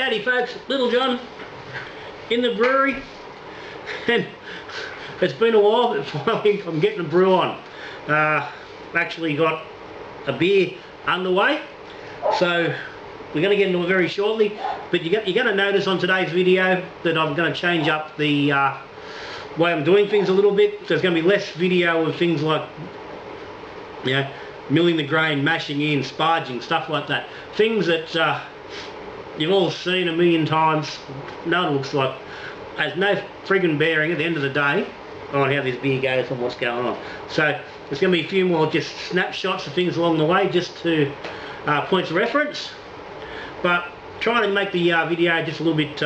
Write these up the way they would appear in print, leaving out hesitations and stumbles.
Howdy folks, Little John in the brewery, and it's been a while, but finally I'm getting a brew on. Actually got a beer underway, so we're going to get into it very shortly, but you're going to notice on today's video that I'm going to change up the way I'm doing things a little bit. There's going to be less video of things like, you know, milling the grain, mashing in, sparging, stuff like that. Things that you've all seen a million times. No, it looks like has no friggin' bearing at the end of the day on how this beer goes and what's going on. So there's going to be a few more just snapshots of things along the way, just to points of reference. But trying to make the video just a little bit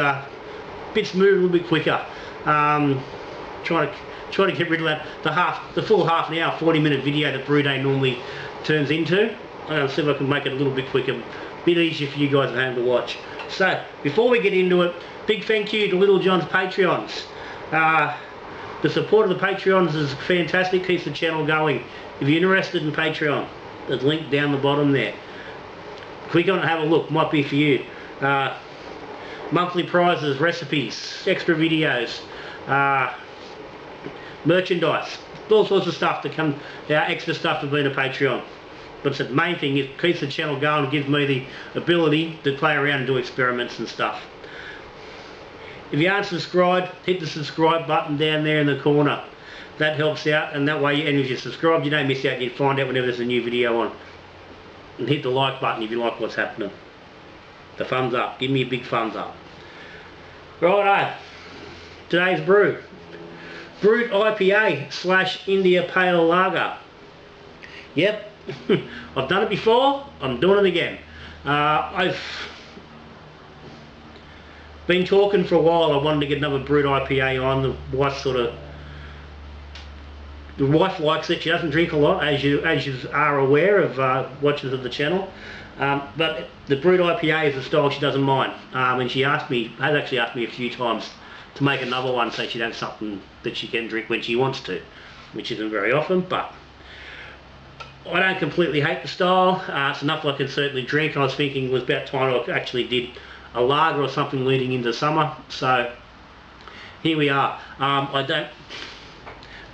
smooth, a little bit quicker. Trying to get rid of that the full half an hour, 40-minute video that Brew Day normally turns into. I'm going to see if I can make it a little bit quicker, a bit easier for you guys at home to watch. So before we get into it, big thank you to Little John's Patreons. The support of the Patreons is fantastic, keeps the channel going. If you're interested in Patreon, there's a link down the bottom there. Click on it and have a look, might be for you. Monthly prizes, recipes, extra videos, merchandise, all sorts of stuff that come, extra stuff to being a Patreon. But the main thing is it keeps the channel going and gives me the ability to play around and do experiments and stuff. If you aren't subscribed, hit the subscribe button down there in the corner. That helps out, and that way, and if you're subscribed, you don't miss out. You find out whenever there's a new video on. And hit the like button if you like what's happening. The thumbs up. Give me a big thumbs up. Righto. Today's brew. Brut IPA / India Pale Lager. Yep. I've done it before. I'm doing it again. I've been talking for a while. I wanted to get another Brut IPA on. The wife likes it. She doesn't drink a lot, as you are aware of watchers of the channel. But the Brut IPA is a style she doesn't mind. And she has actually asked me a few times to make another one so she'd have something that she can drink when she wants to, which isn't very often. But I don't completely hate the style. It's enough I can certainly drink. I was thinking it was about time I actually did a lager or something leading into summer. So here we are.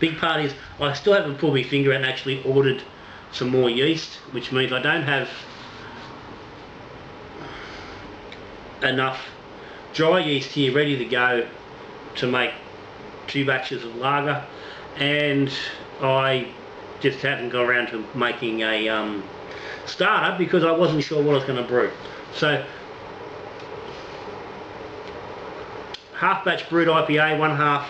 Big part is I still haven't pulled my finger out and actually ordered some more yeast, which means I don't have enough dry yeast here ready to go to make 2 batches of lager, and I just haven't got around to making a starter because I wasn't sure what I was going to brew. So half batch Brut IPA, 1/2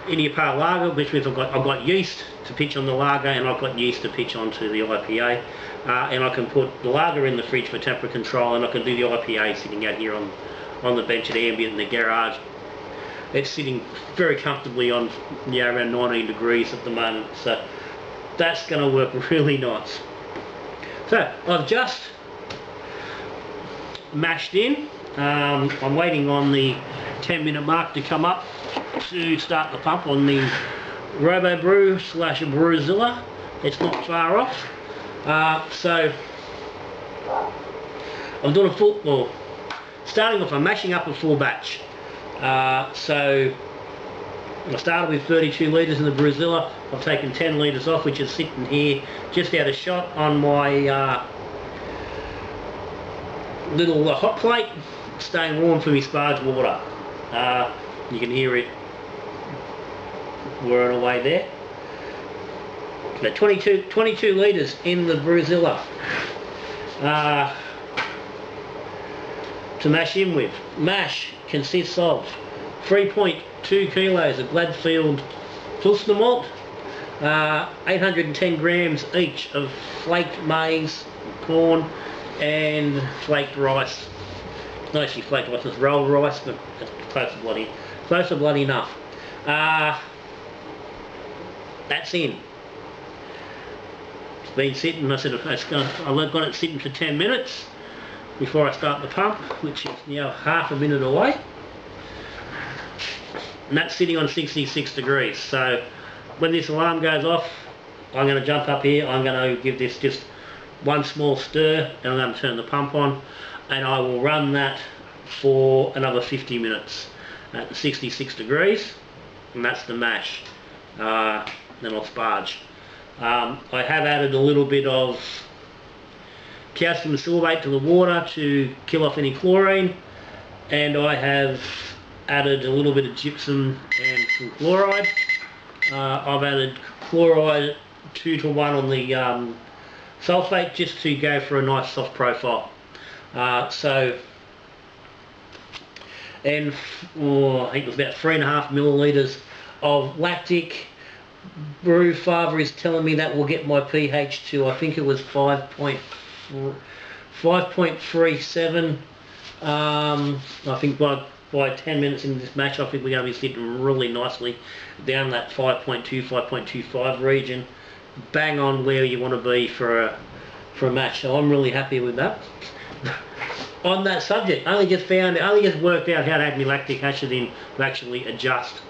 India Pale Lager, which means I've got yeast to pitch on the lager, and I've got yeast to pitch onto the IPA, and I can put the lager in the fridge for temperature control, and I can do the IPA sitting out here on the bench at ambient in the garage. It's sitting very comfortably on around 19 degrees at the moment, so that's going to work really nice. So I've just mashed in. I'm waiting on the 10-minute mark to come up to start the pump on the Robo Brew / Brewzilla. It's not far off. So I'm doing starting off, I'm mashing up a full batch. So I started with 32 litres in the Brewzilla. I've taken 10 litres off, which is sitting here just out of shot on my little hot plate, staying warm for my sparge water. You can hear it whirring away there. So 22 litres in the Brewzilla to mash in with. Mash consists of 3.2 kilos of Gladfield Pilsner malt, 810 grams each of flaked maize, corn, and flaked rice. Not actually flaked rice, it's rolled rice, but it's close to bloody enough. That's in. It's been sitting. I said I've got it sitting for 10 minutes before I start the pump, which is now half a minute away. And that's sitting on 66 degrees. So when this alarm goes off, I'm going to jump up here. I'm going to give this just one small stir, and I'm going to turn the pump on, and I will run that for another 50 minutes at 66 degrees, and that's the mash. Then I'll sparge. I have added a little bit of calcium sorbate to the water to kill off any chlorine, and I have added a little bit of gypsum and some chloride. I've added chloride 2 to 1 on the sulfate just to go for a nice soft profile. I think it was about 3.5 milliliters of lactic. Brew Father is telling me that will get my pH to, I think it was 5.37. I think by 10 minutes into this match, I think we're going to be sitting really nicely down that 5.2, 5.25 region, bang on where you want to be for a match. So I'm really happy with that. On that subject, I only just worked out how to add my lactic acid in to actually adjust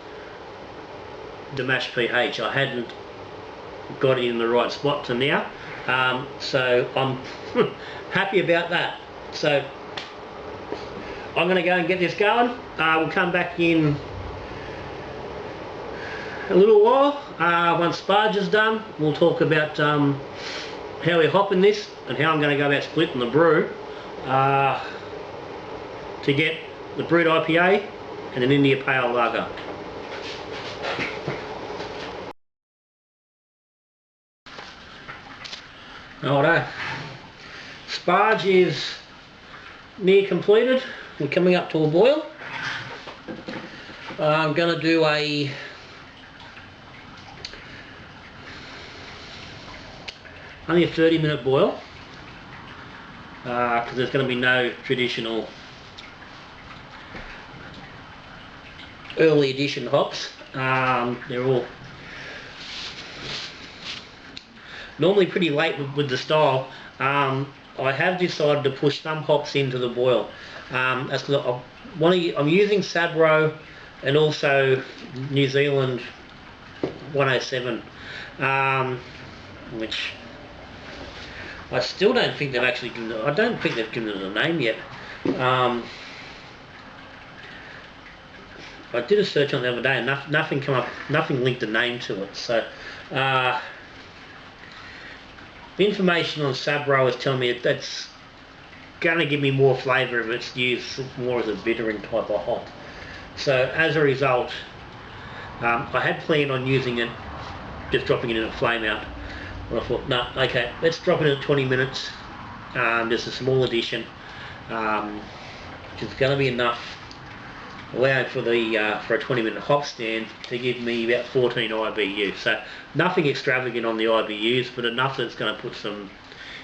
the mash pH. I hadn't got it in the right spot to now, so I'm happy about that. So I'm going to go and get this going. We'll come back in a little while. Once sparge is done, we'll talk about how we're hopping this and how I'm going to go about splitting the brew to get the Brut IPA and an India Pale Lager. Righto. Sparge is near completed. We're coming up to a boil. I'm going to do only a 30-minute boil because there's going to be no traditional early edition hops. They're all normally pretty late with the style. I have decided to push some hops into the boil. That's because I'm using Sabro and also New Zealand 107, which I still don't think they've actually given it, I don't think they've given it a name yet. I did a search on it the other day and nothing come up, nothing linked a name to it. So the information on Sabro is telling me that's going to give me more flavour if it's used more as a bittering type of hop. So as a result, I had planned on using it, just dropping it in a flame out. But I thought, no, okay, let's drop it in at 20 minutes. Just a small addition, which is going to be enough, allowing for the for a 20-minute hop stand to give me about 14 IBU. So nothing extravagant on the IBUs, but enough that's going to put some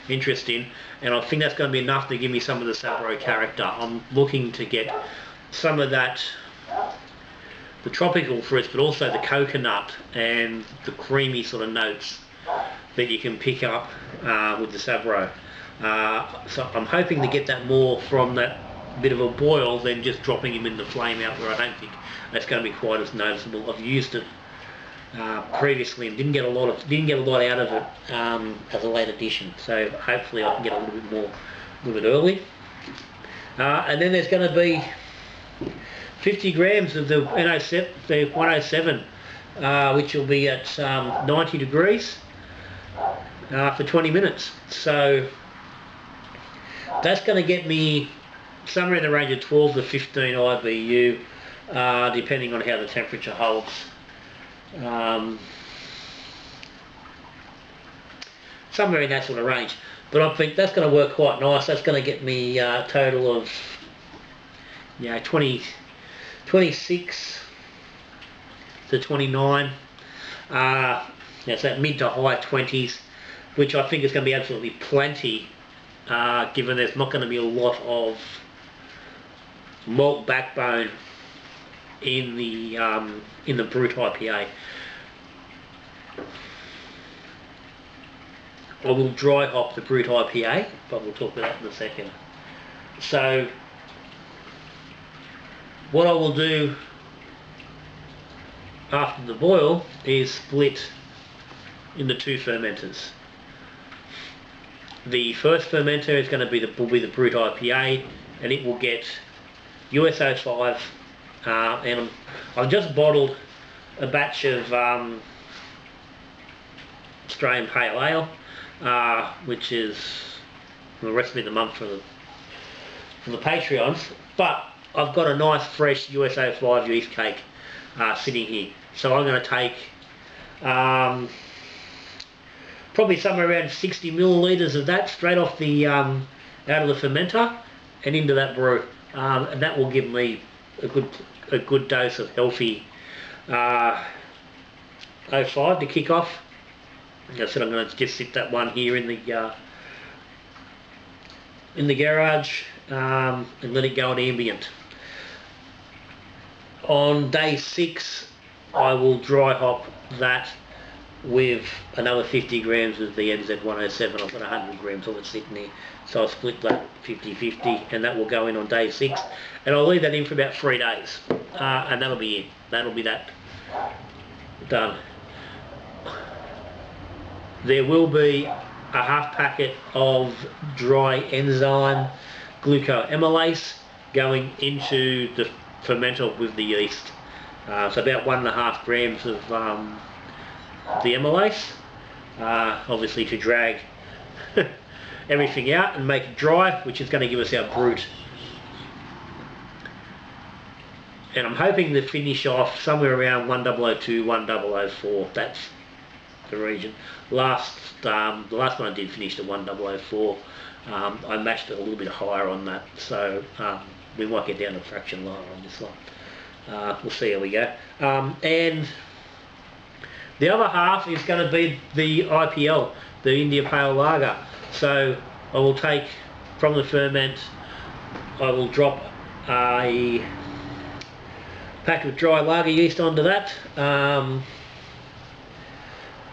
interest in, and I think that's going to be enough to give me some of the Sabro character. I'm looking to get some of that, the tropical fruits, but also the coconut and the creamy sort of notes that you can pick up with the Sabro. So I'm hoping to get that more from that bit of a boil than just dropping him in the flame out, where I don't think that's going to be quite as noticeable. I've used it previously and didn't get a lot out of it as a late addition. So hopefully I can get a little bit more, a little bit early. And then there's going to be 50 grams of the 107, which will be at 90 degrees for 20 minutes. So that's going to get me somewhere in the range of 12 to 15 IBU, depending on how the temperature holds. Somewhere in that sort of range, but I think that's going to work quite nice. That's going to get me a total of 26 to 29. It's that mid to high 20s, which I think is going to be absolutely plenty, given there's not going to be a lot of malt backbone in the Brut IPA. I will dry hop the Brut IPA, but we'll talk about that in a second. So what I will do after the boil is split into two fermenters. The first fermenter is going to be the Brut IPA, and it will get US05, and I've just bottled a batch of Australian Pale Ale, which is the rest of the month for the Patreons, but I've got a nice fresh US05 yeast cake sitting here, so I'm going to take probably somewhere around 60 millilitres of that straight off the out of the fermenter and into that brew, and that will give me a good dose of healthy 05 to kick off. Like I said, I'm going to just sit that one here in the garage and let it go on ambient. On day 6 I will dry hop that with another 50 grams of the NZ107. I've got 100 grams of it sitting there, so I'll split that 50-50, and that will go in on day 6, and I'll leave that in for about 3 days, and that'll be it. That'll be that done. There will be a half packet of dry enzyme glucoamylase going into the fermenter with the yeast, so about 1.5 grams of the amylase, obviously to drag everything out and make it dry, which is going to give us our brut. And I'm hoping to finish off somewhere around 1002, 1004. That's the region. The last one I did finish at 1004. I matched it a little bit higher on that, so we might get down a fraction lower on this one. We'll see how we go. And the other half is going to be the IPL, the India Pale Lager. So I will take from the ferment, I will drop a pack of dry lager yeast onto that.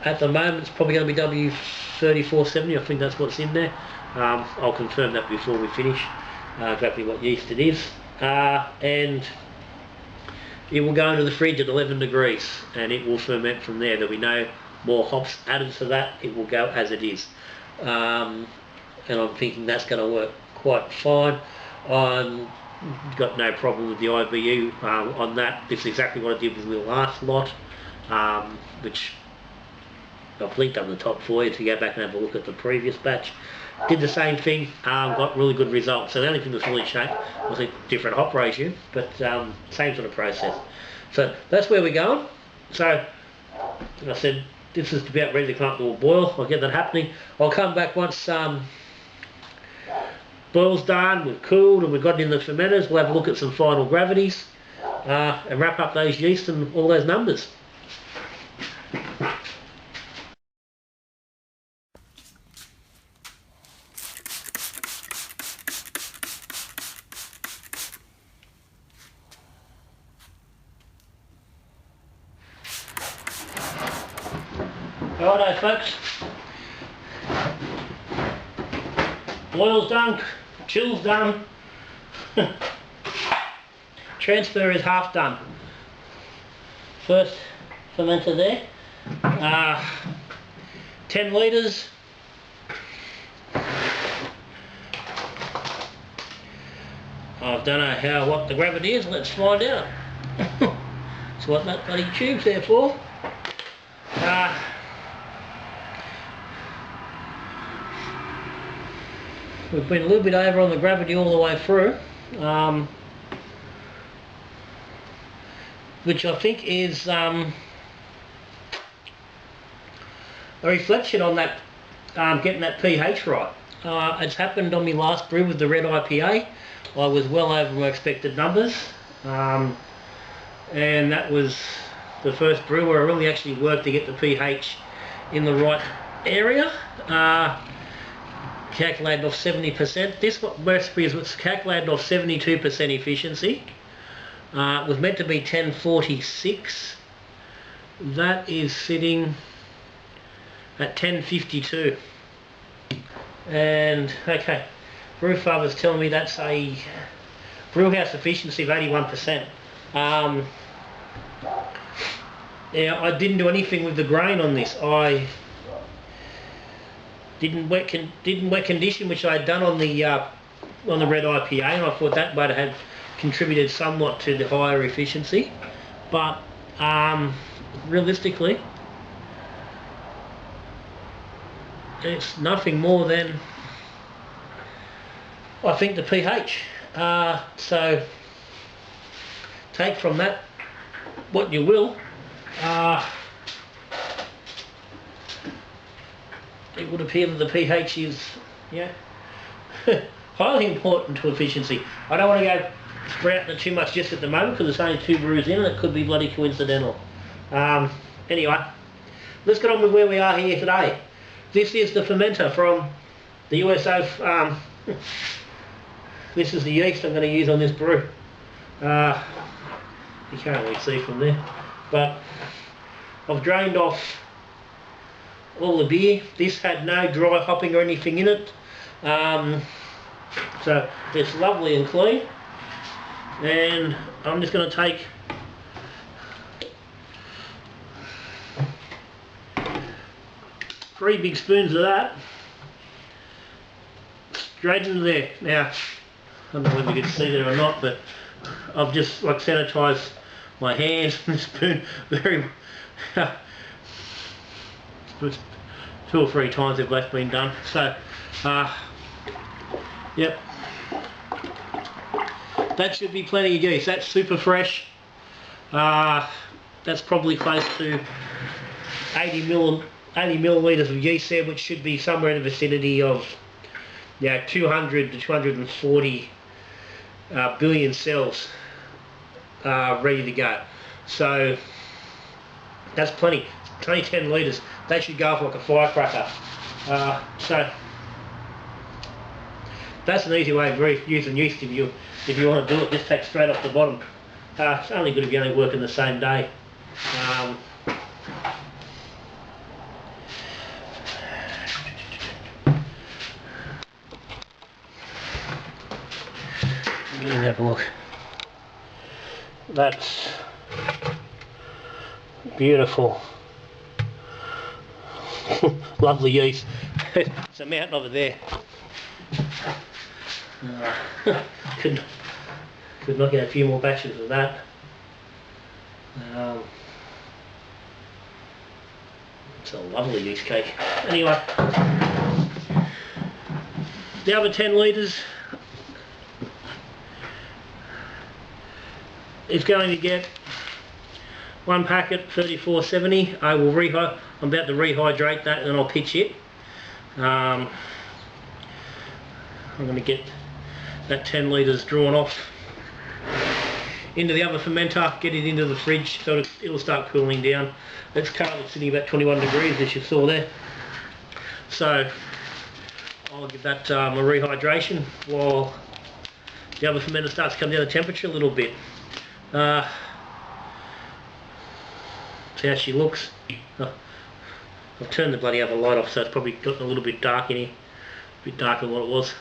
At the moment it's probably going to be W3470, I think that's what's in there. I'll confirm that before we finish, exactly what yeast it is. And it will go into the fridge at 11 degrees and it will ferment from there. There'll be no more hops added to that, it will go as it is. And I'm thinking that's going to work quite fine. Got no problem with the IBU on that. This is exactly what I did with the last lot, which I've linked up the top for you to go back and have a look at the previous batch. Did the same thing, got really good results. So the only thing that's really changed was a different hop ratio, but same sort of process. So that's where we're going. So, like I said, this is about ready to come up to a boil. I'll get that happening. I'll come back once boil's done, we've cooled and we've got it in the fermenters. We'll have a look at some final gravities and wrap up those yeast and all those numbers. Righto folks, boil's done, chill's done, transfer is half done. First fermenter there, 10 litres, I don't know what the gravity is, let's find out. That's what that bloody tube's there for. We've been a little bit over on the gravity all the way through, which I think is a reflection on that, getting that pH right. It's happened on my last brew with the red IPA. I was well over my expected numbers, and that was the first brew where I really actually worked to get the pH in the right area. Calculated off 70%. This recipe was calculated off 72% efficiency. It was meant to be 1046. That is sitting at 1052. And okay, brew father's telling me that's a brew house efficiency of 81%. Yeah, I didn't do anything with the grain on this. I didn't wet condition, which I had done on the red IPA, and I thought that might have contributed somewhat to the higher efficiency, but realistically it's nothing more than, I think, the pH. So take from that what you will. It would appear that the pH is, yeah, highly important to efficiency. I don't want to go sprouting it too much just at the moment because there's only 2 brews in and it could be bloody coincidental. Anyway, let's get on with where we are here today. This is the fermenter from the USA. This is the yeast I'm going to use on this brew. You can't really see from there, but I've drained off all the beer. This had no dry hopping or anything in it, so it's lovely and clean. And I'm just going to take three big spoons of that straight into there. Now, I don't know whether you can see there or not, but I've just like sanitised my hands and the spoon very 2 or 3 times they've both been done. So, yep, that should be plenty of yeast. That's super fresh. That's probably close to 80 millilitres of yeast there, which should be somewhere in the vicinity of 200 to 240 billion cells ready to go. So that's plenty. It's only 10 litres. They should go off like a firecracker. So that's an easy way of using yeast if you want to do it. Just take straight off the bottom. It's only good if you only work in the same day. Let me have a look. That's beautiful. Lovely yeast. It's a mountain over there. Could not get a few more batches of that. It's a lovely yeast cake. Anyway, the other 10 litres is going to get 1 packet 3470. I'm about to rehydrate that and then I'll pitch it. I'm going to get that 10 litres drawn off into the other fermenter, get it into the fridge so it'll start cooling down. It's currently sitting about 21 degrees as you saw there. So I'll give that a rehydration while the other fermenter starts to come down the temperature a little bit. See how she looks. I've turned the bloody other light off, so it's probably gotten a little bit dark in here. A bit darker than what it was.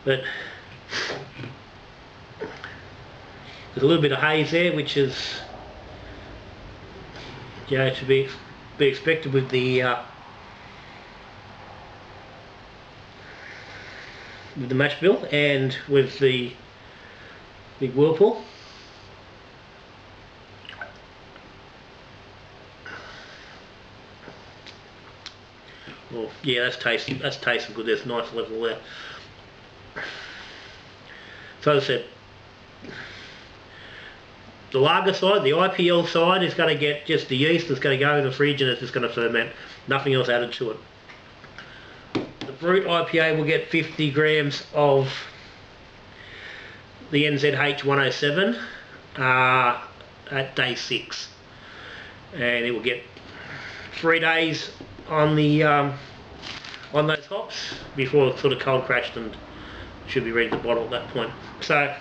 But there's a little bit of haze there, which is to be expected with the mash bill and with the big whirlpool. Well, yeah, that's tasting good. There's a nice level there. So as I said, the lager side, the IPL side, is going to get just the yeast that's going to go in the fridge and it's just going to ferment. Nothing else added to it. The Brut IPA will get 50 grams of the NZH 107 at day 6, and it will get 3 days on the on those hops before it's sort of cold crashed and should be ready to bottle at that point. So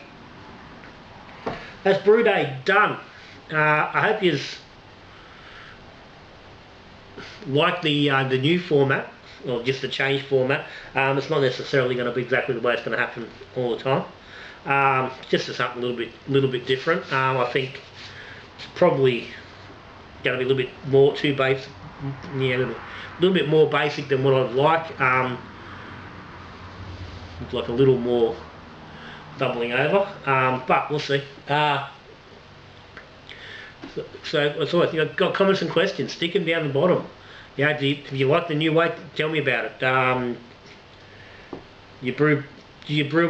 that's brew day done. I hope you like the new format, or just the change format. It's not necessarily going to be exactly the way it's going to happen all the time. Just something a little bit different. I think it's probably going to be a little bit more too basic. Yeah, a little bit more basic than what I'd like. Like a little more bubbling over, but we'll see. So it's always, you know, got comments and questions, stick them down the bottom. You know, if you like the new way, tell me about it. Do you brew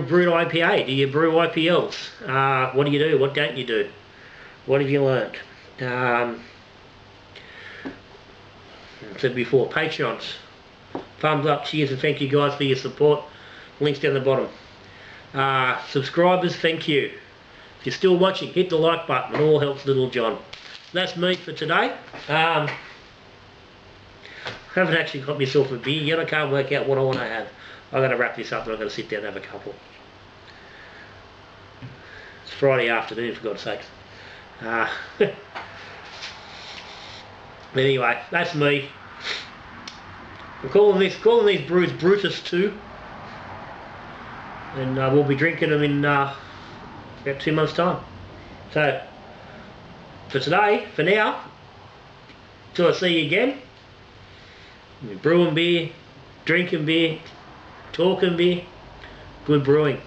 Brut IPA? Do you brew IPLs? What do you do? What don't you do? What have you learnt? I said before, Patreons. Thumbs up, cheers, and thank you guys for your support. Links down the bottom. Subscribers, thank you. If you're still watching, hit the like button. It all helps Little John. That's me for today. I haven't actually got myself a beer yet. I can't work out what I want to have. I'm going to wrap this up and I'm going to sit down and have a couple. It's Friday afternoon, for God's sakes. But anyway, that's me. I'm calling these brews Brutus 2. And we'll be drinking them in about 2 months' time. So, for today, for now, till I see you again, we're brewing beer, drinking beer, talking beer, good brewing.